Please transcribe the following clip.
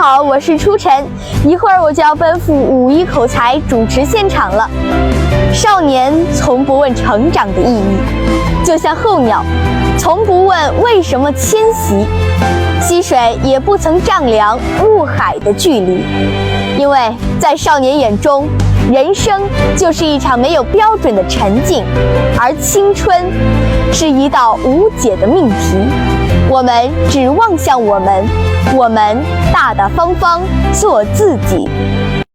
好，我是初晨，一会儿我就要奔赴5·1口才主持现场了。少年从不问成长的意义，就像候鸟，从不问为什么迁徙；溪水也不曾丈量入海的距离，因为在少年眼中，人生就是一场没有标准的沉静，而青春是一道无解的命题。我们只望向我们大大方方做自己。